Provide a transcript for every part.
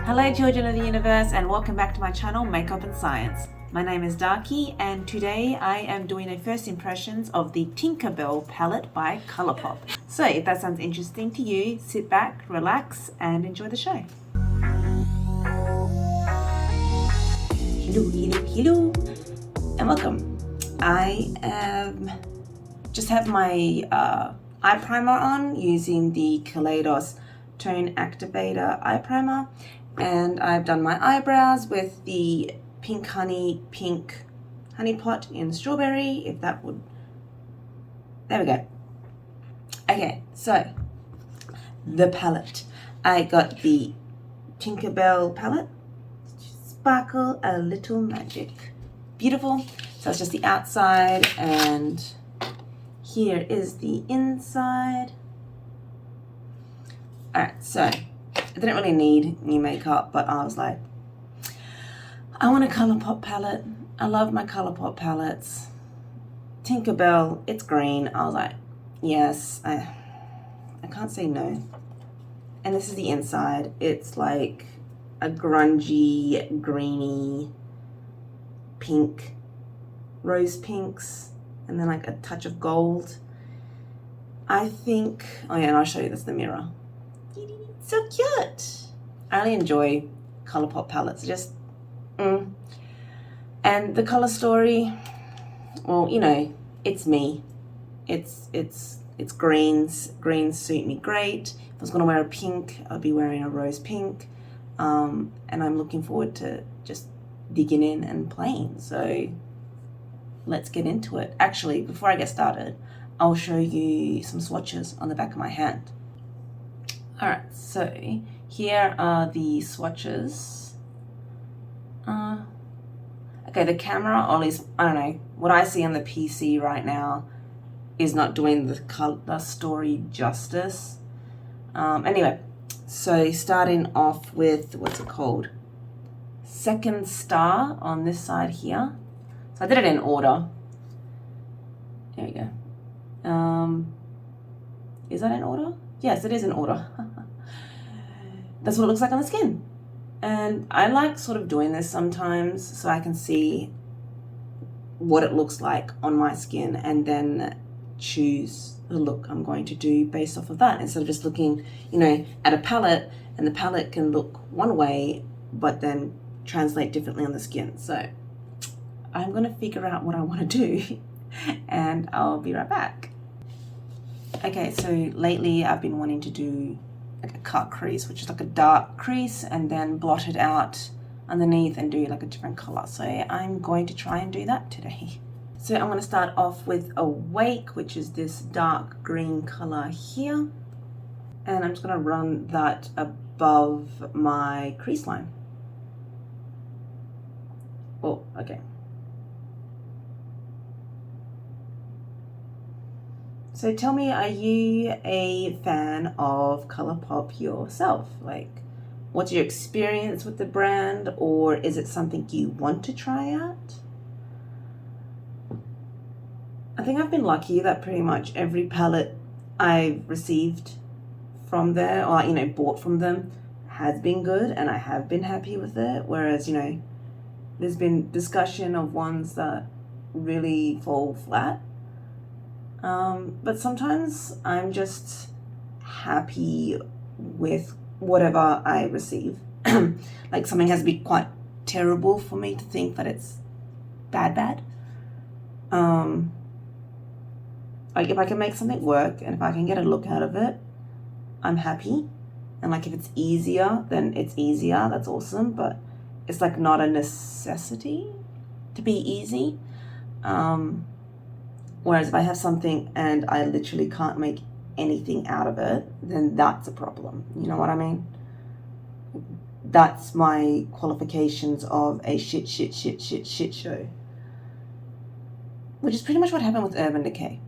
Hello children of the universe and welcome back to my channel Makeup and Science. My name is Darky and today I am doing a first impressions of the Tinkerbell palette by Colourpop. So if that sounds interesting to you, sit back, relax and enjoy the show. Hello and welcome. I just have my eye primer on using the Kaleidos Tone Activator eye primer. And I've done my eyebrows with the pink honey pot in strawberry, if that would, there we go. Okay, so the palette. I got the Tinkerbell palette, Sparkle a Little Magic. Beautiful. So that's just the outside and here is the inside. Alright, so I didn't really need new makeup, but I was like, I want a Colourpop palette. I love my Colourpop palettes. Tinkerbell, it's green. I was like, yes, I can't say no. And this is the inside. It's like a grungy, greeny, pink, rose pinks, and then like a touch of gold. I think, oh yeah, and I'll show you this in the mirror. So cute. I really enjoy Colourpop palettes. Just, And the color story, well, you know, it's me. It's greens. Greens suit me great. If I was gonna wear a pink, I'd be wearing a rose pink. And I'm looking forward to just digging in and playing. So let's get into it. Actually, before I get started, I'll show you some swatches on the back of my hand. Alright, so here are the swatches. Okay, the camera, or at least, I don't know, what I see on the PC right now is not doing the story justice. Anyway, so starting off with, what's it called? Second star on this side here. So I did it in order. There we go. Is that in order? Yes, it is in order. That's what it looks like on the skin. And I like sort of doing this sometimes so I can see what it looks like on my skin and then choose the look I'm going to do based off of that, instead of just looking, you know, at a palette, and the palette can look one way but then translate differently on the skin. So I'm going to figure out what I want to do and I'll be right back. Okay, so lately I've been wanting to do like a cut crease, which is like a dark crease, and then blot it out underneath and do like a different color. So I'm going to try and do that today. So I'm going to start off with Awake, which is this dark green color here. And I'm just going to run that above my crease line. Oh, okay. So tell me, are you a fan of Colourpop yourself? Like, what's your experience with the brand, or is it something you want to try out? I think I've been lucky that pretty much every palette I've received from there, or, you know, bought from them, has been good and I have been happy with it. Whereas, you know, there's been discussion of ones that really fall flat. But sometimes I'm just happy with whatever I receive. Like, something has to be quite terrible for me to think that it's bad. Like, if I can make something work and if I can get a look out of it, I'm happy. And like, if it's easier, then it's easier. That's awesome. But it's like not a necessity to be easy. Whereas if I have something and I literally can't make anything out of it, then that's a problem. You know what I mean? That's my qualifications of a shit show. Which is pretty much what happened with Urban Decay.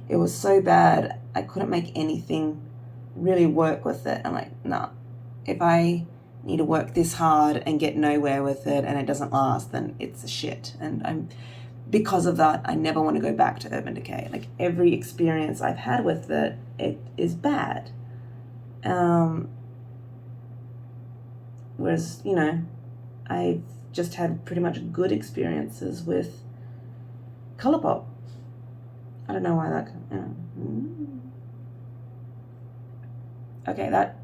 It was so bad, I couldn't make anything really work with it. I'm like, nah, if I need to work this hard and get nowhere with it and it doesn't last, then it's a shit. And because of that, I never want to go back to Urban Decay. Like, every experience I've had with it, it is bad. Whereas, you know, I've just had pretty much good experiences with Colourpop. I don't know why that, okay, that,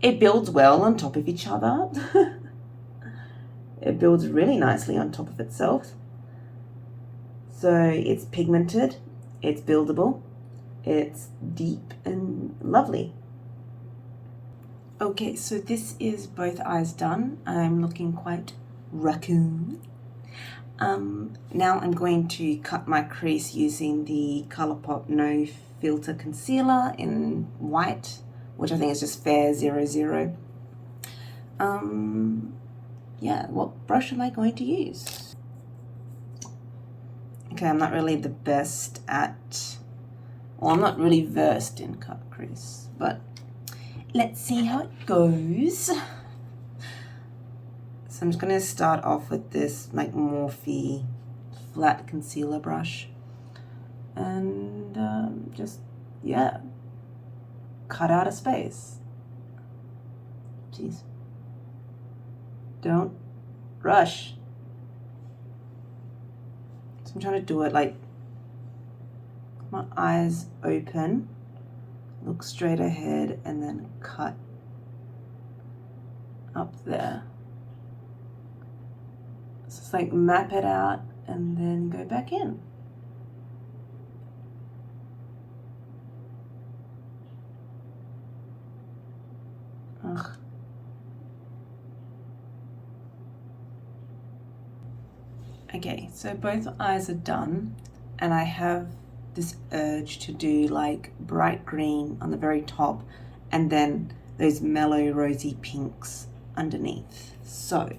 it builds well on top of each other. It builds really nicely on top of itself. So it's pigmented, it's buildable, it's deep and lovely. Okay, so this is both eyes done. I'm looking quite raccoon. Now I'm going to cut my crease using the Colourpop No Filter Concealer in white, which I think is just Fair 00. Yeah, what brush am I going to use? Okay, I'm not really the best at, well, I'm not really versed in cut crease, but let's see how it goes. So I'm just going to start off with this like Morphe flat concealer brush and just, yeah, cut out a space. Jeez. Don't rush. So I'm trying to do it like my eyes open, look straight ahead, and then cut up there. So it's like map it out and then go back in. Ugh. Okay, so both eyes are done, and I have this urge to do like bright green on the very top and then those mellow rosy pinks underneath. So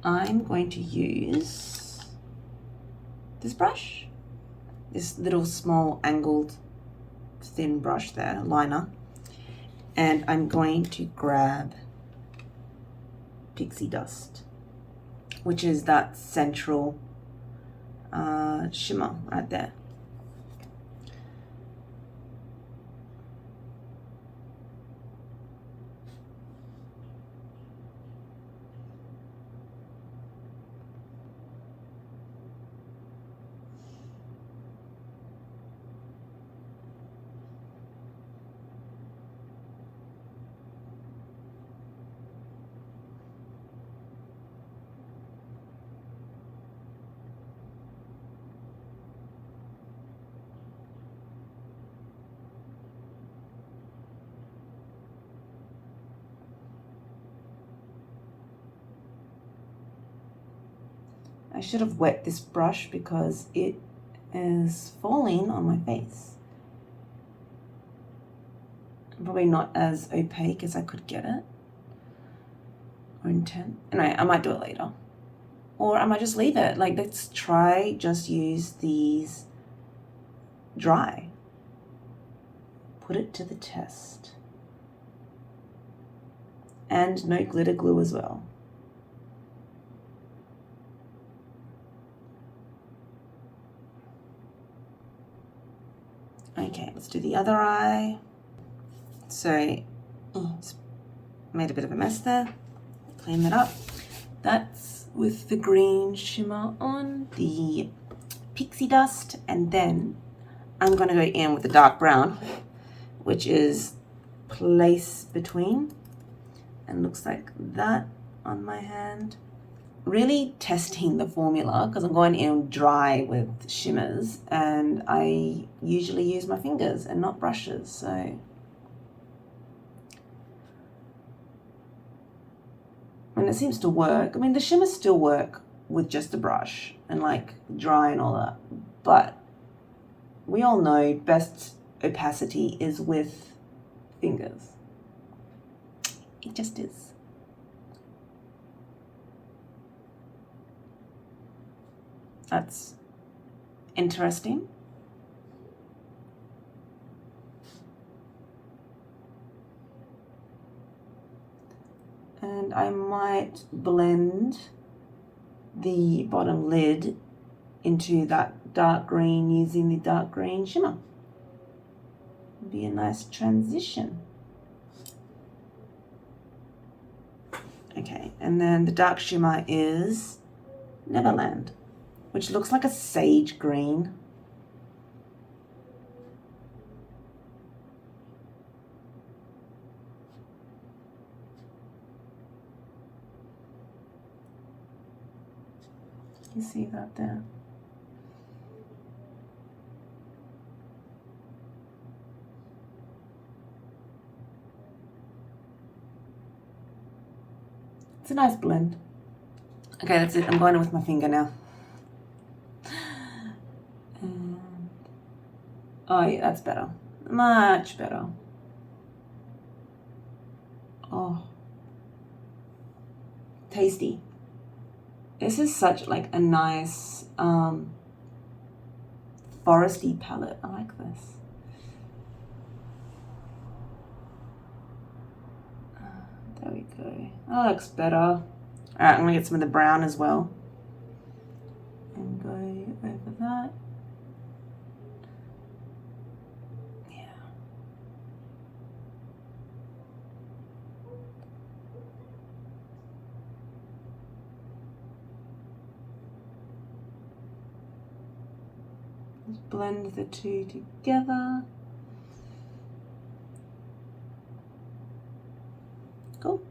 I'm going to use this brush, this little small angled thin brush there, liner, and I'm going to grab Pixie Dust, which is that central shimmer right there. I should have wet this brush because it is falling on my face. Probably not as opaque as I could get it. Or intent. Anyway, I might do it later. Or I might just leave it. Like, let's try just use these dry. Put it to the test. And no glitter glue as well. Okay, let's do the other eye. So, just made a bit of a mess there. Clean that up. That's with the green shimmer on the Pixie Dust, and then I'm going to go in with the dark brown, which is Place Between, and looks like that on my hand. Really testing the formula because I'm going in dry with shimmers, and I usually use my fingers and not brushes, so and it seems to work. I mean, the shimmers still work with just a brush and like dry and all that, but we all know best opacity is with fingers. It just is. That's interesting. And I might blend the bottom lid into that dark green using the dark green shimmer. It'd be a nice transition. Okay, and then the dark shimmer is Neverland, which looks like a sage green. You see that there? It's a nice blend. Okay, that's it. I'm going in with my finger now. Oh yeah, that's better. Much better. Oh. Tasty. This is such like a nice foresty palette. I like this. There we go. That looks better. All right, I'm gonna get some of the brown as well. And go over that. Yeah. Let's blend the two together. Cool.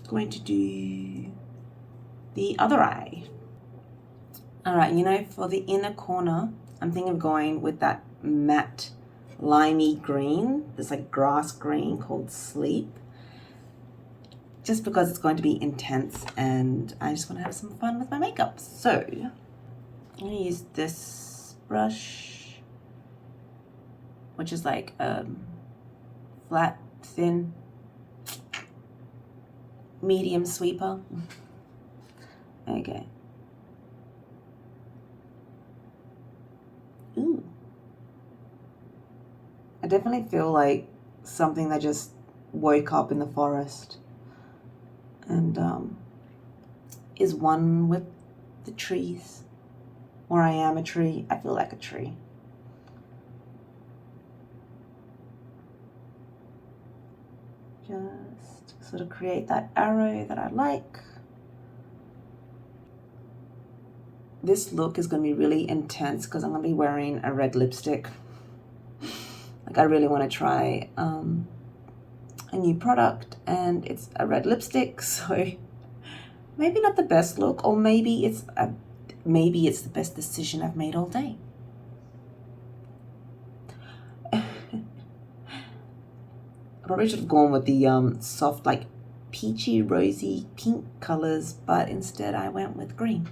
Going to do the other eye. All right, you know, for the inner corner, I'm thinking of going with that matte limey green, this like grass green called Sleep, just because it's going to be intense and I just want to have some fun with my makeup. So I'm going to use this brush, which is like flat, thin, medium sweeper. Okay. Ooh. I definitely feel like something that just woke up in the forest and is one with the trees. Or I am a tree. I feel like a tree. Just sort of create that arrow that I like. This look is going to be really intense because I'm going to be wearing a red lipstick. Like I really want to try a new product and it's a red lipstick, so maybe not the best look, or maybe it's the best decision I've made all day. I probably should have gone with the soft, like peachy, rosy, pink colors, but instead I went with green.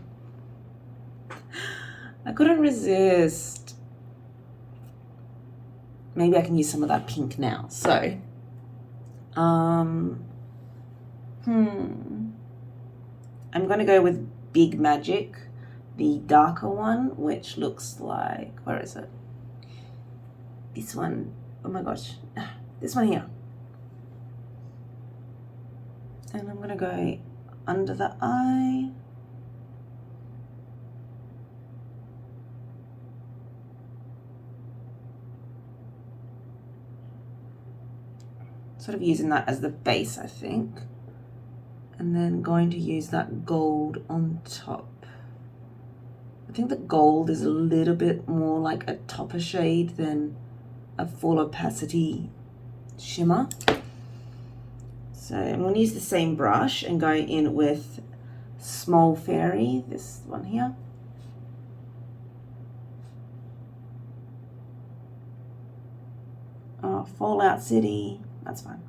I couldn't resist. Maybe I can use some of that pink now. So, I'm gonna go with Big Magic, the darker one, which looks like, where is it? This one, oh my gosh, this one here. And I'm gonna go under the eye. Sort of using that as the base, I think. And then going to use that gold on top. I think the gold is a little bit more like a topper shade than a full opacity shimmer. So I'm going to use the same brush and go in with Small Fairy, this one here. Oh, Fallout City, that's fine.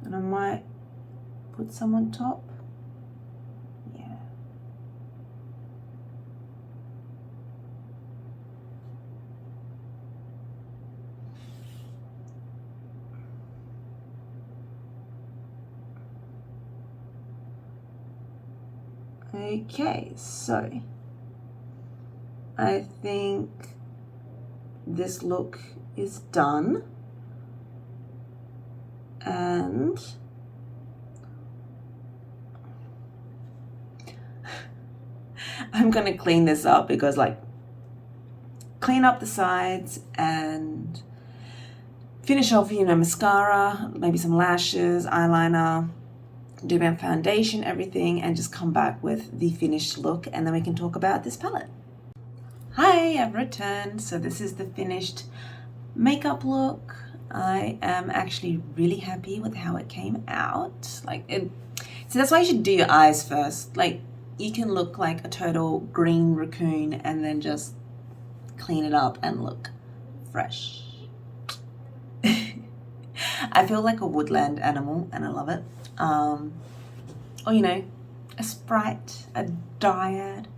And I might put some on top. Yeah. Okay, so I think this look is done. And I'm gonna clean this up because like clean up the sides and finish off, you know, mascara, maybe some lashes, eyeliner, do my foundation, everything, and just come back with the finished look, and then we can talk about this palette. Hi, I've returned. So this is the finished makeup look. I am actually really happy with how it came out. So that's why you should do your eyes first. Like, you can look like a total green raccoon and then just clean it up and look fresh. I feel like a woodland animal and I love it. Or, you know, a sprite, a dryad.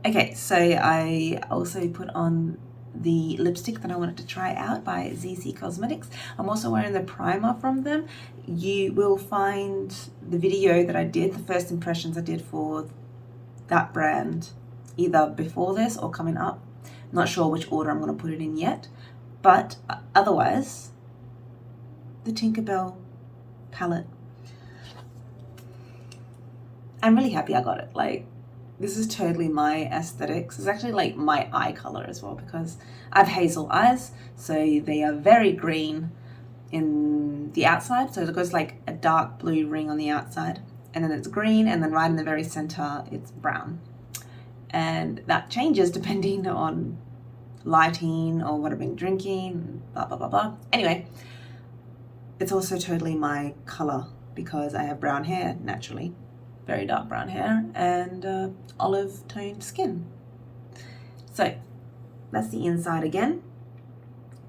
Okay, so I also put on the lipstick that I wanted to try out by ZC Cosmetics. I'm also wearing the primer from them. You will find the video that I did, the first impressions I did for that brand, either before this or coming up. Not sure which order I'm going to put it in yet, but otherwise, the Tinkerbell palette. I'm really happy I got it. Like, this is totally my aesthetics. It's actually like my eye color as well, because I have hazel eyes, so they are very green in the outside. So it goes like a dark blue ring on the outside, and then it's green, and then right in the very center, it's brown. And that changes depending on lighting or what I've been drinking, blah, blah, blah, blah. Anyway, it's also totally my color because I have brown hair naturally, very dark brown hair, and olive toned skin. So that's the inside again.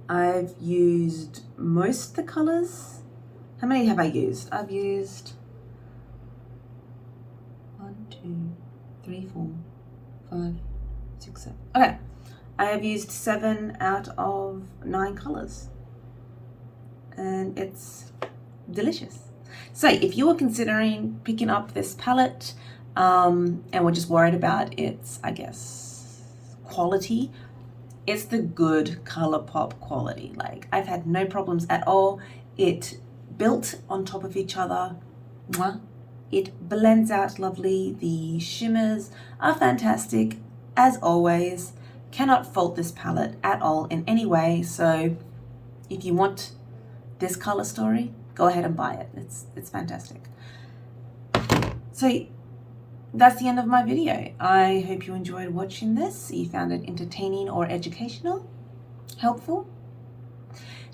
I've used most of the colors. How many have I used? I've used 1, 2, 3, 4, 5, 6, 7. Okay, I have used 7 out of 9 colors, and it's delicious. So if you were considering picking up this palette and were just worried about its, I guess, quality, it's the good Colourpop quality. Like, I've had no problems at all. It built on top of each other. Mwah. It blends out lovely. The shimmers are fantastic, as always. Cannot fault this palette at all in any way. So if you want this color story, go ahead and buy it. It's fantastic. So that's the end of my video. I hope you enjoyed watching this. You found it entertaining or educational, helpful.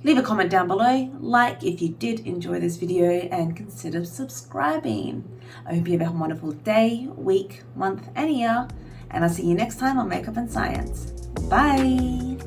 Leave a comment down below, like if you did enjoy this video, and consider subscribing. I hope you have a wonderful day, week, month, and year, and I'll see you next time on Makeup and Science. Bye!